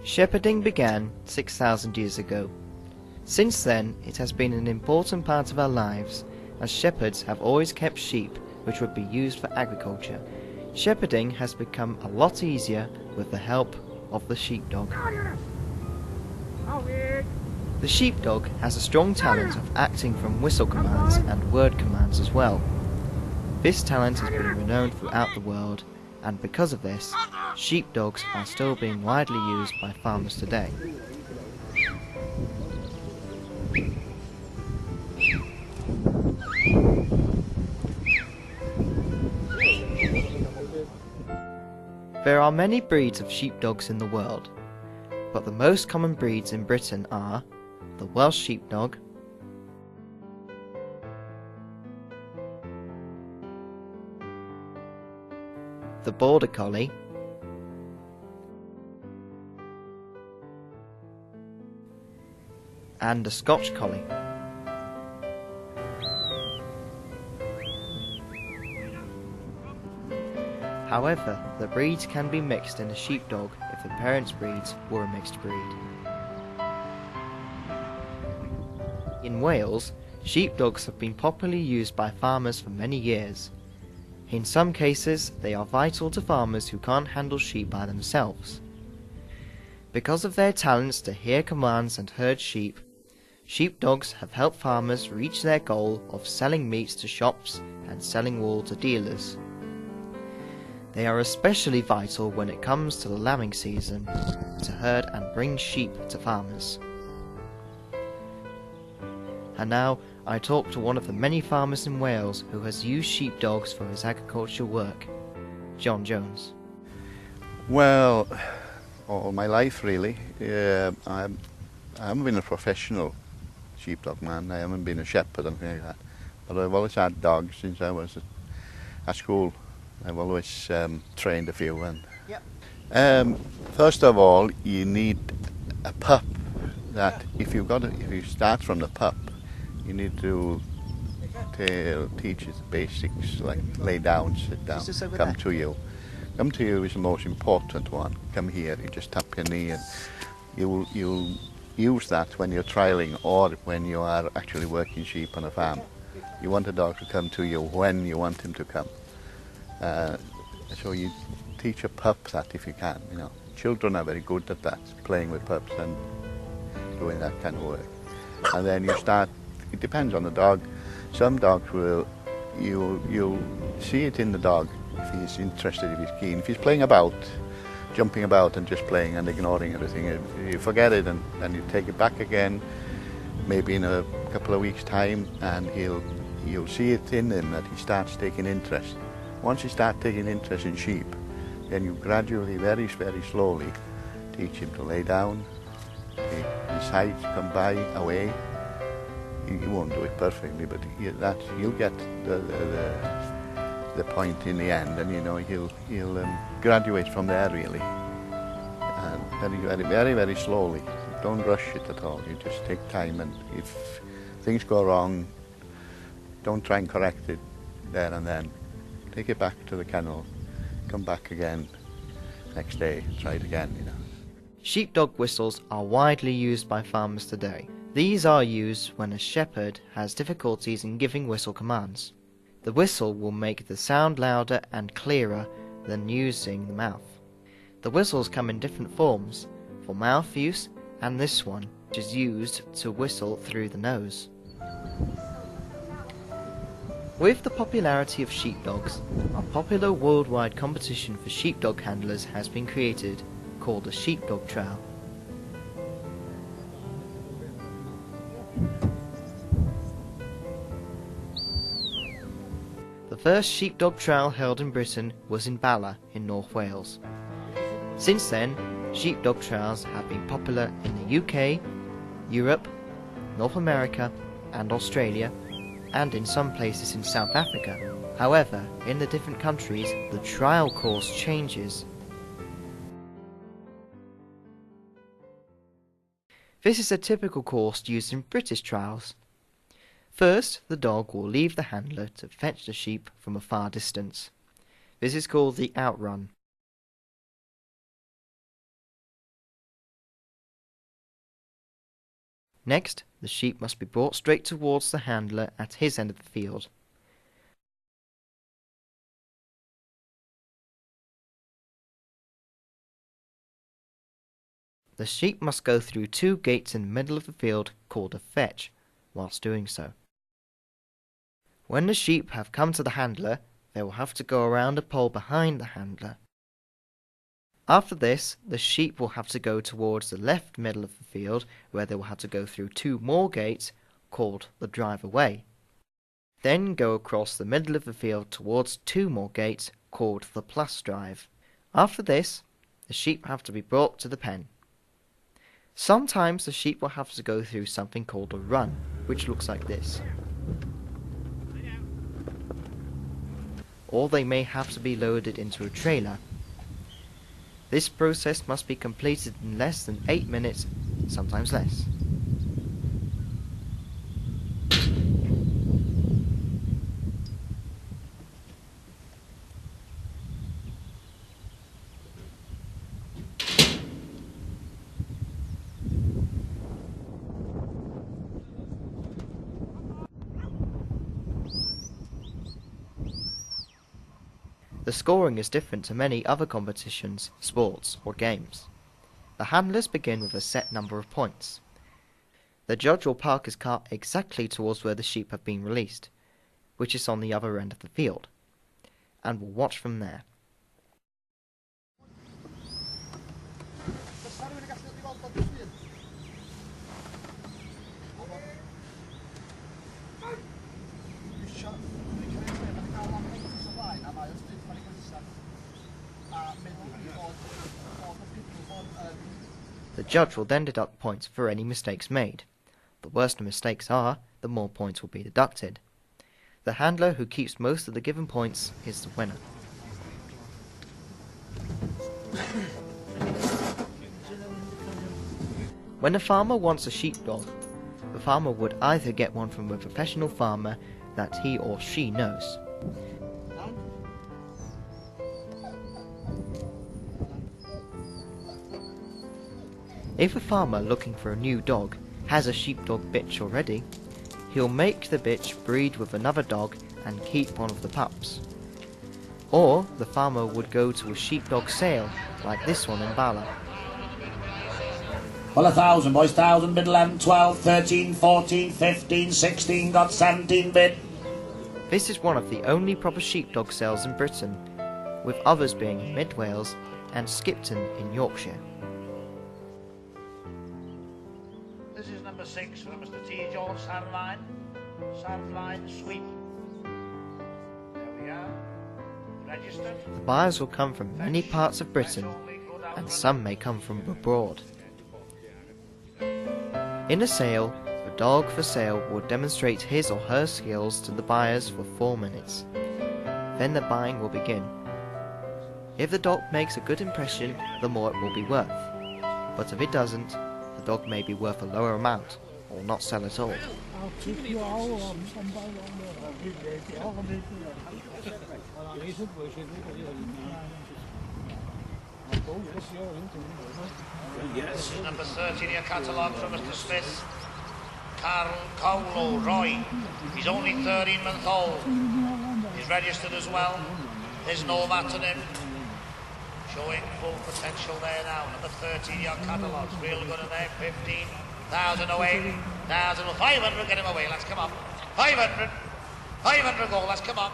Shepherding began 6,000 years ago. Since then, it has been an important part of our lives, as shepherds have always kept sheep which would be used for agriculture. Shepherding has become a lot easier with the help of the sheepdog. The sheepdog has a strong talent of acting from whistle commands and word commands as well. This talent has been renowned throughout the world, and because of this, sheepdogs are still being widely used by farmers today. There are many breeds of sheepdogs in the world, but the most common breeds in Britain are the Welsh sheepdog, the Border Collie, and the Scotch Collie. However, the breeds can be mixed in a sheepdog if the parents' breeds were a mixed breed. In Wales, sheepdogs have been popularly used by farmers for many years. In some cases, they are vital to farmers who can't handle sheep by themselves. Because of their talents to hear commands and herd sheep, sheepdogs have helped farmers reach their goal of selling meat to shops and selling wool to dealers. They are especially vital when it comes to the lambing season, to herd and bring sheep to farmers. And now I talk to one of the many farmers in Wales who has used sheepdogs for his agricultural work, John Jones. Well, all my life really. I haven't been a professional sheepdog man. I haven't been a shepherd or anything like that. But I've always had dogs since I was at school. I've always trained a few. And first of all, you need a pup. That if you start from the pup, you need to teach it the basics, like lay down, sit down, come to you. Come to you is the most important one. Come here, you just tap your knee, and you'll use that when you're trialing or when you are actually working sheep on a farm. You want a dog to come to you when you want him to come. So you teach a pup that if you can. You know, children are very good at that, playing with pups and doing that kind of work. And then you start. It depends on the dog. Some dogs you'll see it in the dog if he's interested, if he's keen. If he's playing about, jumping about and just playing and ignoring everything, you forget it and you take it back again, maybe in a couple of weeks' time, and you'll see it in him that he starts taking interest. Once you start taking interest in sheep, then you gradually, very, very slowly, teach him to lay down, his height, come by, away. You won't do it perfectly, but you'll get the point in the end, and you know he'll graduate from there really, and very, very, very slowly. Don't rush it at all. You just take time, and if things go wrong, don't try and correct it there and then. Take it back to the kennel, come back again next day, try it again. You know. Sheepdog whistles are widely used by farmers today. These are used when a shepherd has difficulties in giving whistle commands. The whistle will make the sound louder and clearer than using the mouth. The whistles come in different forms, for mouth use and this one, which is used to whistle through the nose. With the popularity of sheepdogs, a popular worldwide competition for sheepdog handlers has been created, called the Sheepdog Trial. The first sheepdog trial held in Britain was in Bala in North Wales. Since then, sheepdog trials have been popular in the UK, Europe, North America and Australia, and in some places in South Africa. However, in the different countries, the trial course changes. This is a typical course used in British trials. First, the dog will leave the handler to fetch the sheep from a far distance. This is called the outrun. Next, the sheep must be brought straight towards the handler at his end of the field. The sheep must go through 2 gates in the middle of the field called a fetch, whilst doing so. When the sheep have come to the handler, they will have to go around a pole behind the handler. After this, the sheep will have to go towards the left middle of the field, where they will have to go through 2 more gates called the drive away. Then go across the middle of the field towards 2 more gates called the plus drive. After this, the sheep have to be brought to the pen. Sometimes the sheep will have to go through something called a run, which looks like this. Or they may have to be loaded into a trailer. This process must be completed in less than 8 minutes, sometimes less. The scoring is different to many other competitions, sports, or games. The handlers begin with a set number of points. The judge will park his car exactly towards where the sheep have been released, which is on the other end of the field, and will watch from there. The judge will then deduct points for any mistakes made. The worse the mistakes are, the more points will be deducted. The handler who keeps most of the given points is the winner. When a farmer wants a sheepdog, the farmer would either get one from a professional farmer that he or she knows. If a farmer looking for a new dog has a sheepdog bitch already, he'll make the bitch breed with another dog and keep one of the pups. Or the farmer would go to a sheepdog sale, like this one in Bala. Well, 1,000 boys, 1,000 bid 11, 12, 13, 14, 15, 16, got 17 bid. This is one of the only proper sheepdog sales in Britain, with others being in Mid Wales and Skipton in Yorkshire. This is number 6 from Mr. T. George Sarline. Sarline Sweep. There we are. Registered. The buyers will come from many parts of Britain, and some may come from abroad. In a sale, the dog for sale will demonstrate his or her skills to the buyers for 4 minutes. Then the buying will begin. If the dog makes a good impression, the more it will be worth. But if it doesn't, the dog may be worth a lower amount, or not sell at all. This is number 30 in your catalogue from Mr. Smith. Carl Cowlow Roy. He's only 13 months old. He's registered as well. There's no mat on him. Showing full potential there now. Number 13 in your catalogues. Real good in there. 15,000 away. 1,000. 500. Get him away. Let's come up. 500. 500 go. Let's come up.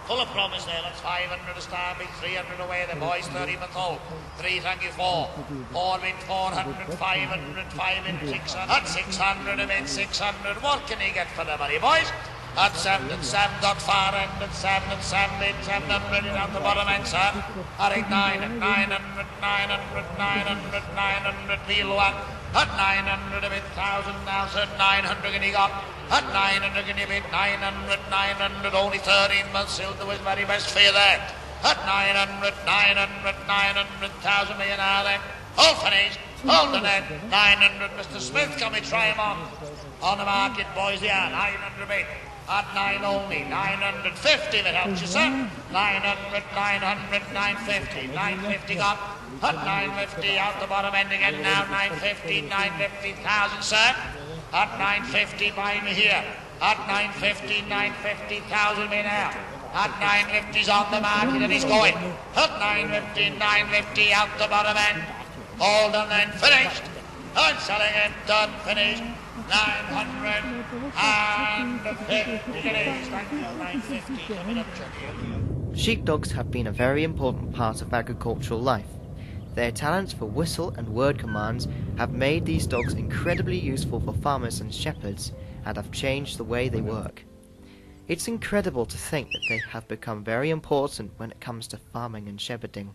Full of promise there. That's 500 to start with. 300 away. The boys 30 months old. 3, thank you, 4. 4 in 400. 500. 5 in 600. At 600 a bit. 600. What can he get for the money, boys? At 7 and 7 got far end at 7 and 7 in 700 down the bottom end, sir. At 9 and 900, 900, 900, 900, wheel one. At 900 a bit, 1,000 now, sir. 900 can he got. At 900 can he bid, 900, 900, only 13 months, he'll do his very best for you there. At 900, 900, 900, 1,000 million now then. All finished, hold the net. 900, Mr. Smith, can we try him on? On the market, boys, yeah, 900 bid. At 9 only, 950 that helps you, sir. 900, 900, 950, 950 got. At 950 out the bottom end again now. 950, 950,000, sir. At 950 by me here. At 950, 950,000 me now. At 950's on the market and he's going. At 950, 950 out the bottom end. All done then, finished. I'm selling it, done, finished. 950 it is. Thank you, 950. Coming up, Chucky. Sheepdogs have been a very important part of agricultural life. Their talents for whistle and word commands have made these dogs incredibly useful for farmers and shepherds and have changed the way they work. It's incredible to think that they have become very important when it comes to farming and shepherding.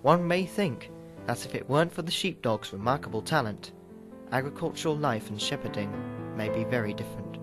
One may think that if it weren't for the sheepdog's remarkable talent, agricultural life and shepherding may be very different.